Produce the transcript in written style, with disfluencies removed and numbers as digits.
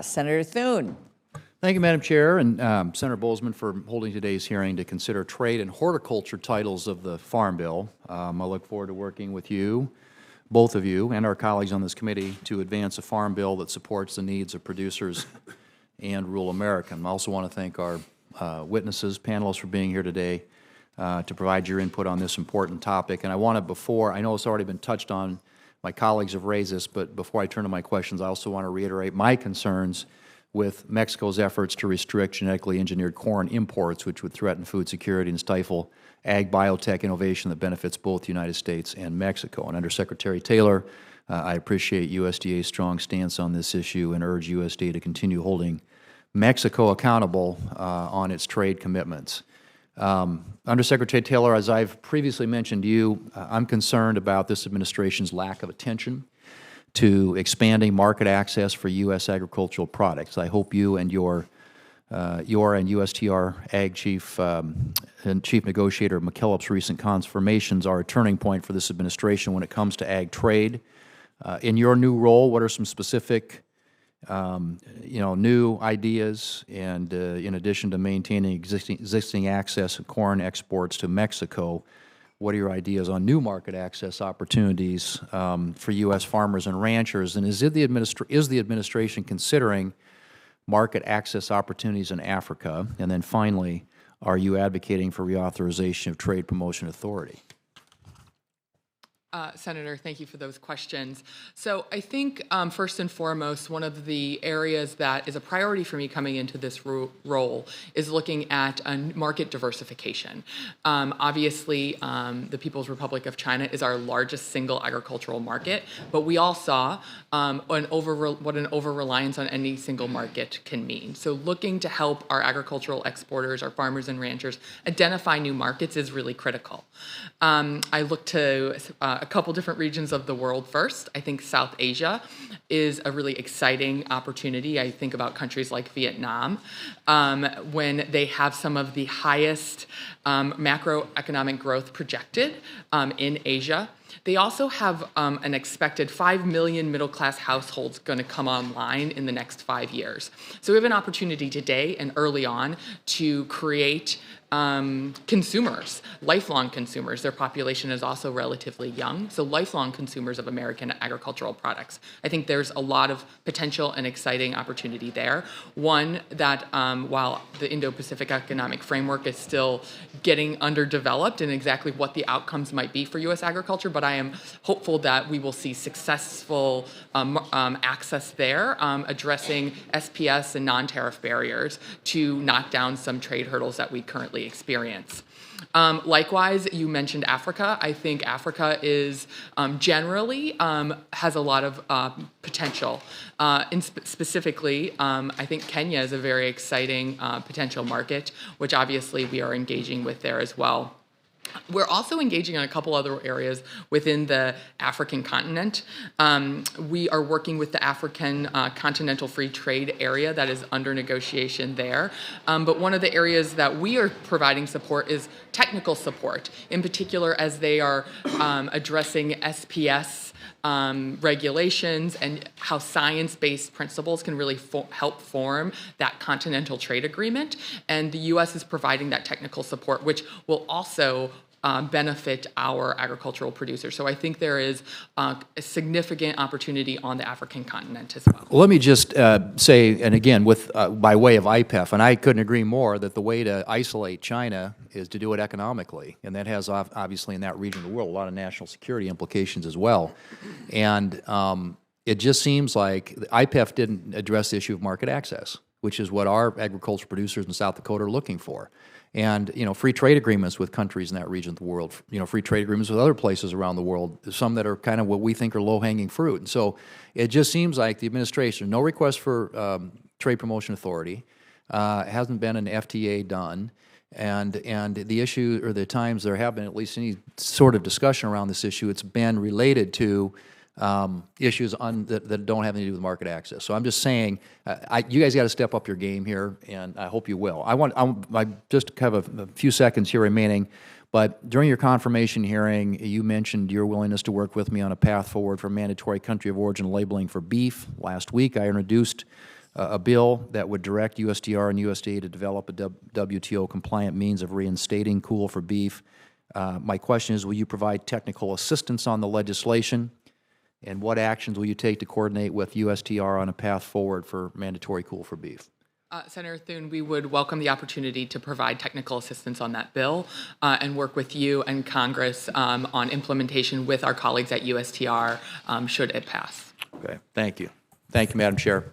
Senator Thune. Thank you, Madam Chair, and Senator Boozman for holding today's hearing to consider trade and horticulture titles of the Farm Bill. I look forward to working with you, both of you, and our colleagues on this committee to advance a farm bill that supports the needs of producers and rural America. I also want to thank our witnesses, panelists for being here today to provide your input on this important topic. And I want to, I know it's already been touched on, my colleagues have raised this, but before I turn to my questions, I also want to reiterate my concerns with Mexico's efforts to restrict genetically engineered corn imports, which would threaten food security and stifle ag biotech innovation that benefits both the United States and Mexico. And Under Secretary Taylor, I appreciate USDA's strong stance on this issue and urge USDA to continue holding Mexico accountable on its trade commitments. Under Secretary Taylor, as I've previously mentioned to you, I'm concerned about this administration's lack of attention to expanding market access for U.S. agricultural products. I hope you and your and USTR Ag Chief and Chief Negotiator McKillop's recent confirmations are a turning point for this administration when it comes to ag trade. In your new role, what are some specific new ideas, and in addition to maintaining existing access to corn exports to Mexico, what are your ideas on new market access opportunities for U.S. farmers and ranchers? And is the administration considering market access opportunities in Africa? And then finally, are you advocating for reauthorization of Trade Promotion Authority? Senator, thank you for those questions. So I think first and foremost, one of the areas that is a priority for me coming into this role is looking at market diversification. Obviously, the People's Republic of China is our largest single agricultural market, but we all saw what an over-reliance on any single market can mean. So looking to help our agricultural exporters, our farmers and ranchers, identify new markets is really critical. I look to a couple different regions of the world first. I think South Asia is a really exciting opportunity. I think about countries like Vietnam, when they have some of the highest macroeconomic growth projected in Asia. They also have an expected 5 million middle-class households going to come online in the next 5 years. So we have an opportunity today and early on to create consumers, lifelong consumers. Their population is also relatively young, so lifelong consumers of American agricultural products. I think there's a lot of potential and exciting opportunity there. One that while the Indo-Pacific Economic Framework is still getting underdeveloped in exactly what the outcomes might be for U.S. agriculture, but I am hopeful that we will see successful access there, addressing SPS and non-tariff barriers to knock down some trade hurdles that we currently experience. Likewise, you mentioned Africa. I think Africa is generally has a lot of potential. Specifically, I think Kenya is a very exciting potential market, which obviously we are engaging with there as well. We're also engaging in a couple other areas within the African continent. We are working with the African Continental Free Trade Area that is under negotiation there. But one of the areas that we are providing support is technical support, in particular as they are addressing SPS regulations and how science-based principles can really help form that continental trade agreement. And the U.S. is providing that technical support, which will also benefit our agricultural producers. So I think there is a significant opportunity on the African continent as well. Well, let me just say, and again, by way of IPEF, and I couldn't agree more that the way to isolate China is to do it economically, and that has obviously in that region of the world a lot of national security implications as well. And it just seems like IPEF didn't address the issue of market access, which is what our agricultural producers in South Dakota are looking for. And, free trade agreements with countries in that region of the world, free trade agreements with other places around the world, some that are kind of what we think are low-hanging fruit. And so it just seems like the administration, no request for Trade Promotion Authority, hasn't been an FTA done, and the issue, or the times there have been at least any sort of discussion around this issue, it's been related to issues that don't have anything to do with market access. So I'm just saying, you guys got to step up your game here, and I hope you will. I just have a few seconds here remaining, but during your confirmation hearing, you mentioned your willingness to work with me on a path forward for mandatory country of origin labeling for beef. Last week, I introduced a bill that would direct USTR and USDA to develop a WTO-compliant means of reinstating cool for beef. My question is, will you provide technical assistance on the legislation? And what actions will you take to coordinate with USTR on a path forward for mandatory cool for beef? Senator Thune, we would welcome the opportunity to provide technical assistance on that bill and work with you and Congress on implementation with our colleagues at USTR should it pass. Okay, thank you. Thank you, Madam Chair.